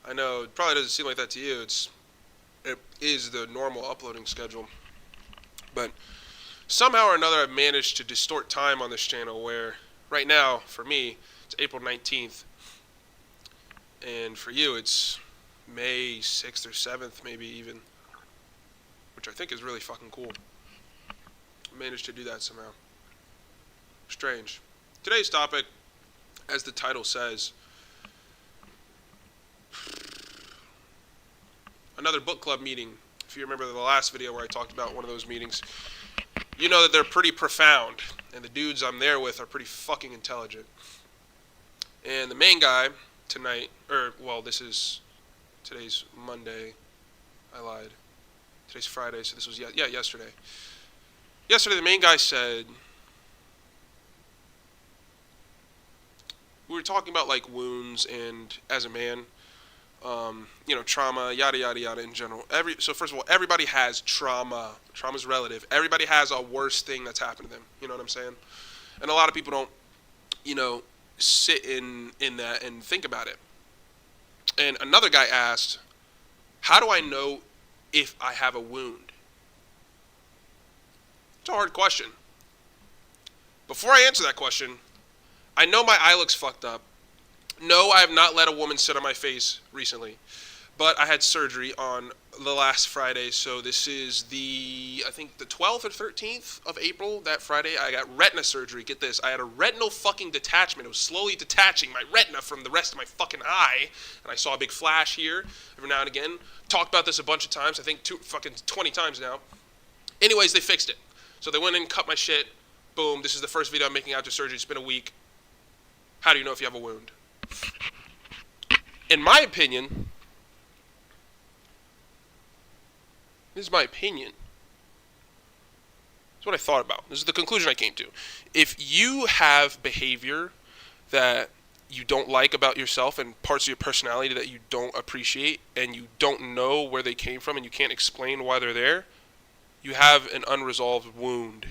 I know it probably doesn't seem like that to you. It is the normal uploading schedule, but somehow or another I've managed to distort time on this channel where right now for me it's April 19th and for you it's May 6th or 7th maybe even, which I think is really fucking cool. I managed to do that somehow. Strange. Today's topic, as the title says, another book club meeting. If you remember the last video where I talked about one of those meetings, you know that they're pretty profound, and the dudes I'm there with are pretty fucking intelligent. And the main guy tonight, today's Monday. I lied. Today's Friday, so this was yesterday. Yesterday, the main guy said, we were talking about like wounds and as a man, trauma, yada yada yada in general. So first of all, everybody has trauma. Trauma's relative. Everybody has a worse thing that's happened to them. You know what I'm saying? And a lot of people don't, sit in that and think about it. And another guy asked, how do I know if I have a wound? It's a hard question. Before I answer that question, I know my eye looks fucked up. No, I have not let a woman sit on my face recently. But I had surgery on the last Friday, so this is I think the 12th or 13th of April, that Friday, I got retina surgery. Get this, I had a retinal fucking detachment. It was slowly detaching my retina from the rest of my fucking eye, and I saw a big flash here every now and again. Talked about this a bunch of times, I think 20 times now. Anyways, they fixed it. So they went in and cut my shit. Boom, this is the first video I'm making after surgery. It's been a week. How do you know if you have a wound? In my opinion, this is my opinion. This is what I thought about. This is the conclusion I came to. If you have behavior that you don't like about yourself and parts of your personality that you don't appreciate and you don't know where they came from and you can't explain why they're there, you have an unresolved wound.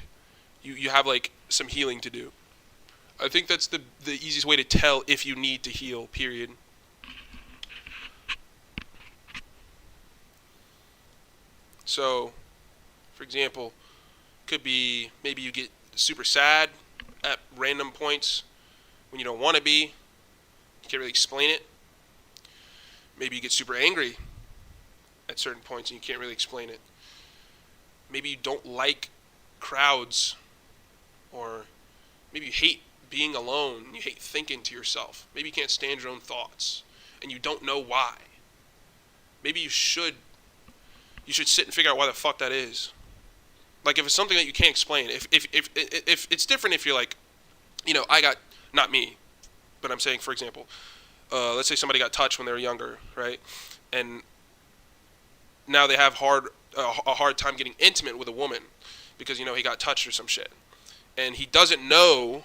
You have like some healing to do. I think that's the easiest way to tell if you need to heal, period. So, for example, could be maybe you get super sad at random points when you don't want to be. You can't really explain it. Maybe you get super angry at certain points and you can't really explain it. Maybe you don't like crowds, or maybe you hate being alone. You hate thinking to yourself. Maybe you can't stand your own thoughts and you don't know why. Maybe you should sit and figure out why the fuck that is. Like if it's something that you can't explain, if it's different if you're like, not me, but I'm saying, for example, let's say somebody got touched when they were younger, right? And now they have a hard time getting intimate with a woman because, he got touched or some shit. And he doesn't know.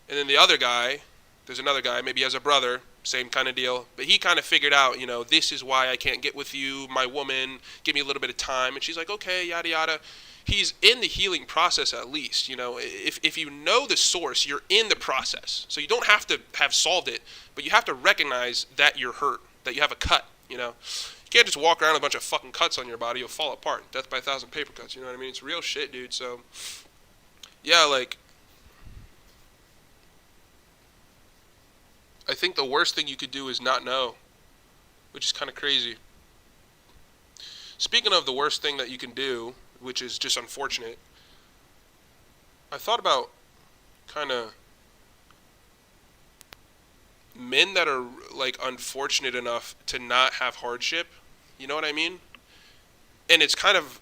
And then there's another guy, maybe he has a brother, same kind of deal, but he kind of figured out, this is why I can't get with you, my woman, give me a little bit of time. And she's like, okay, yada yada. He's in the healing process at least, if you know the source, you're in the process. So you don't have to have solved it, but you have to recognize that you're hurt, that you have a cut, You can't just walk around with a bunch of fucking cuts on your body, you'll fall apart. Death by 1,000 paper cuts, you know what I mean? It's real shit, dude. So, yeah, I think the worst thing you could do is not know, which is kind of crazy. Speaking of the worst thing that you can do, which is just unfortunate, I thought about kind of men that are unfortunate enough to not have hardship. You know what I mean? And it's kind of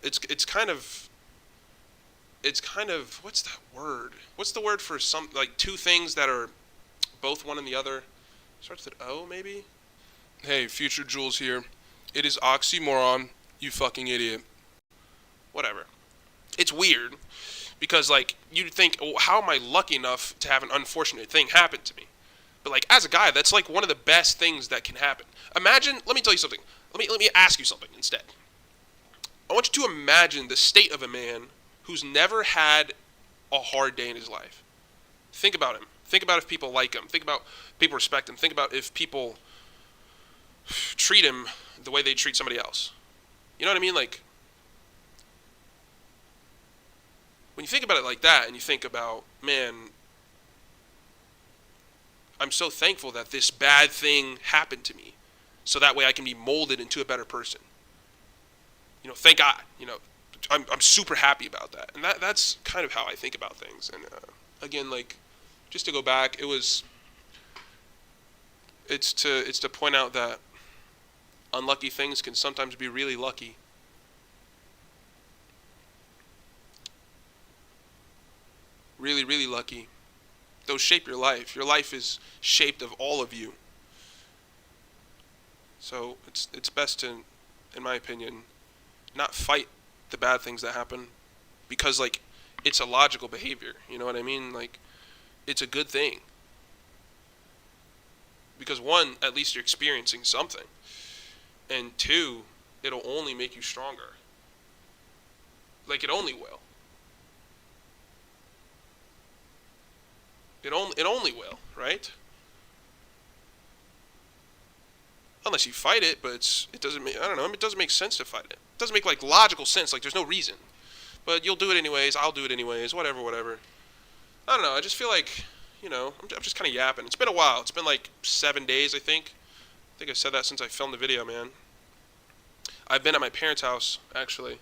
what's that word? What's the word for some two things that are both one and the other? Starts with O, maybe? Hey, Future Jules here. It is oxymoron, you fucking idiot. Whatever. It's weird because you'd think, oh, how am I lucky enough to have an unfortunate thing happen to me? But as a guy, that's one of the best things that can happen. Imagine, let me tell you something. Let me ask you something instead. I want you to imagine the state of a man who's never had a hard day in his life. Think about him. Think about if people like him. Think about people respect him. Think about if people treat him the way they treat somebody else. You know what I mean? Like, when you think about it like that, and you think about, man, I'm so thankful that this bad thing happened to me, so that way I can be molded into a better person. Thank God. I'm super happy about that, and that's kind of how I think about things. And again, like, just to go back, it's to point out that unlucky things can sometimes be really lucky. Really, really lucky. Those shape your life. Your life is shaped of all of you. So it's best to, in my opinion, not fight the bad things that happen, because, like, it's a logical behavior. You know what I mean? Like, it's a good thing. Because one, at least you're experiencing something. And two, it'll only make you stronger. Like, it only will. It only will, right? Unless you fight it, but it doesn't make, I don't know, it doesn't make sense to fight it. It doesn't make, like, logical sense, like, there's no reason. But you'll do it anyways, I'll do it anyways, whatever. I don't know, I just feel like, I'm just kind of yapping. It's been a while. It's been like 7 days, I think. I think I've said that since I filmed the video, man. I've been at my parents' house, actually,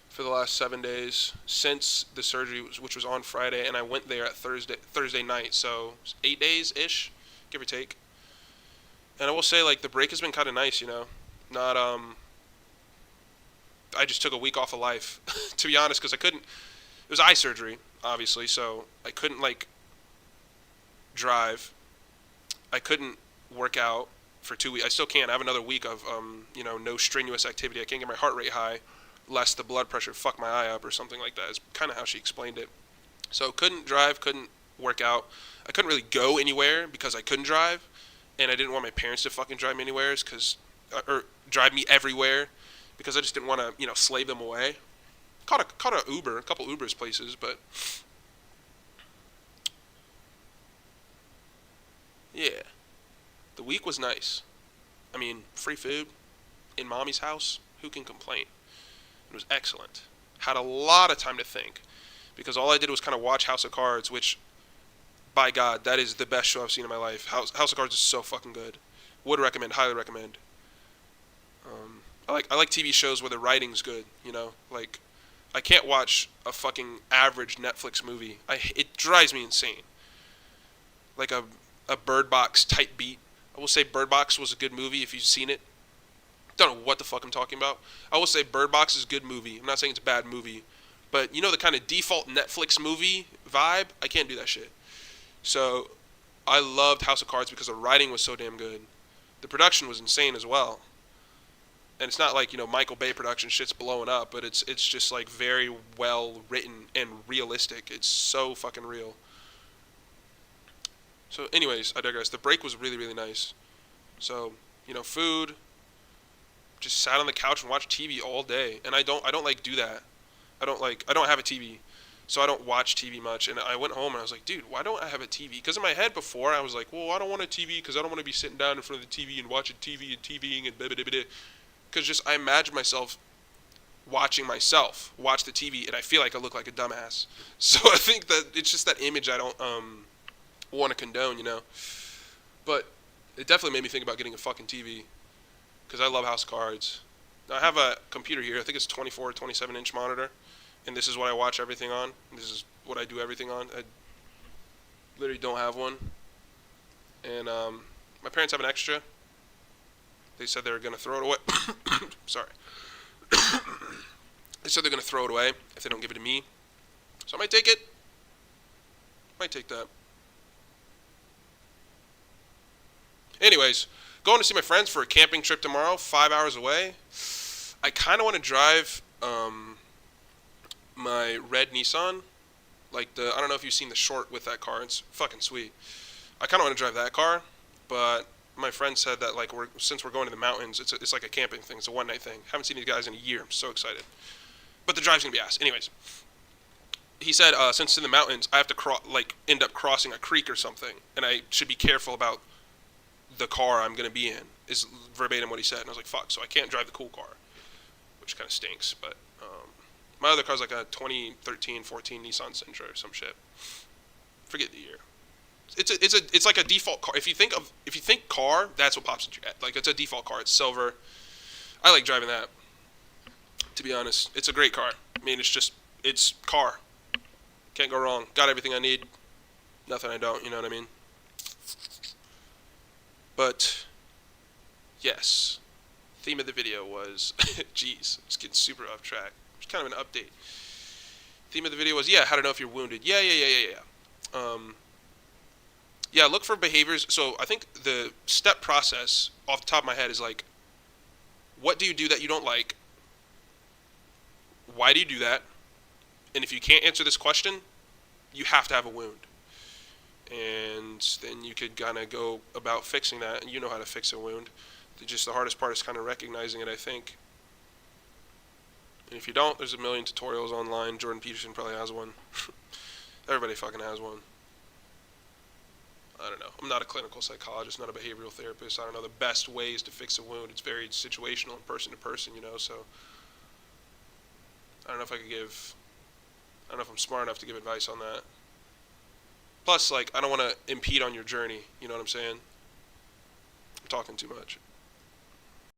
for the last 7 days since the surgery, which was on Friday, and I went there at Thursday night, so 8 days-ish, give or take. And I will say, like, the break has been kind of nice, Not, I just took a week off of life, to be honest, because I couldn't, it was eye surgery, obviously, so I couldn't, like, drive. I couldn't work out for 2 weeks. I still can't. I have another week of, no strenuous activity. I can't get my heart rate high, lest the blood pressure fuck my eye up or something like that, is kind of how she explained it. So couldn't drive, couldn't work out. I couldn't really go anywhere because I couldn't drive, and I didn't want my parents to fucking drive me anywhere, or drive me everywhere, because I just didn't want to, slave them away. Caught a Uber, a couple Ubers places, but yeah, the week was nice. I mean, free food in mommy's house, who can complain? It was excellent. Had a lot of time to think, because all I did was kind of watch House of Cards, which, by God, that is the best show I've seen in my life. House of Cards is so fucking good. Would recommend, highly recommend. I like TV shows where the writing's good, Like, I can't watch a fucking average Netflix movie. It drives me insane. Like a Bird Box type beat. I will say Bird Box was a good movie if you've seen it. Don't know what the fuck I'm talking about. I will say Bird Box is a good movie. I'm not saying it's a bad movie. But the kind of default Netflix movie vibe, I can't do that shit. So I loved House of Cards because the writing was so damn good. The production was insane as well. And it's not like, Michael Bay production shit's blowing up, but it's just, like, very well written and realistic. It's so fucking real. So anyways, I digress. The break was really, really nice. So, food, just sat on the couch and watched TV all day. And I don't like do that. I don't have a TV. So I don't watch TV much. And I went home and I was like, dude, why don't I have a TV? Because in my head before, I was like, well, I don't want a TV because I don't want to be sitting down in front of the TV and watching TV and TVing and blah, blah, blah, blah. Because just I imagine myself watching myself watch the TV, and I feel like I look like a dumbass. So I think that it's just that image I don't want to condone, But it definitely made me think about getting a fucking TV, because I love House of Cards. Now, I have a computer here. I think it's 24 or 27-inch monitor, and this is what I watch everything on. This is what I do everything on. I literally don't have one. And my parents have an extra. They said they were going to throw it away. Sorry. They said they're going to throw it away if they don't give it to me. So I might take it. Might take that. Anyways, going to see my friends for a camping trip tomorrow, 5 hours away. I kind of want to drive my red Nissan. Like I don't know if you've seen the short with that car. It's fucking sweet. I kind of want to drive that car, but my friend said that, like, since we're going to the mountains, it's like a camping thing. It's a one-night thing. Haven't seen these guys in a year. I'm so excited. But the drive's going to be ass. Anyways, he said since it's in the mountains, I have to end up crossing a creek or something, and I should be careful about the car I'm going to be in. is verbatim what he said. And I was like, fuck, so I can't drive the cool car, which kind of stinks. But my other car's like a 2013, 14 Nissan Sentra or some shit. Forget the year. It's like a default car. If you think car, that's what pops into your head. Like, it's a default car. It's silver. I like driving that. To be honest, it's a great car. I mean, it's car. Can't go wrong. Got everything I need. Nothing I don't. You know what I mean? But yes, theme of the video was, jeez, just getting super off track. It's kind of an update. Theme of the video was, yeah, how to know if you're wounded. Yeah. Yeah, look for behaviors. So I think the step process off the top of my head is like, what do you do that you don't like? Why do you do that? And if you can't answer this question, you have to have a wound. And then you could kind of go about fixing that, and you know how to fix a wound. Just the hardest part is kind of recognizing it, I think. And if you don't, there's a million tutorials online. Jordan Peterson probably has one. Everybody fucking has one. I don't know. I'm not a clinical psychologist, not a behavioral therapist. I don't know the best ways to fix a wound. It's very situational and person to person, you know, so I don't know if I'm smart enough to give advice on that. Plus, like, I don't want to impede on your journey, you know what I'm saying? I'm talking too much.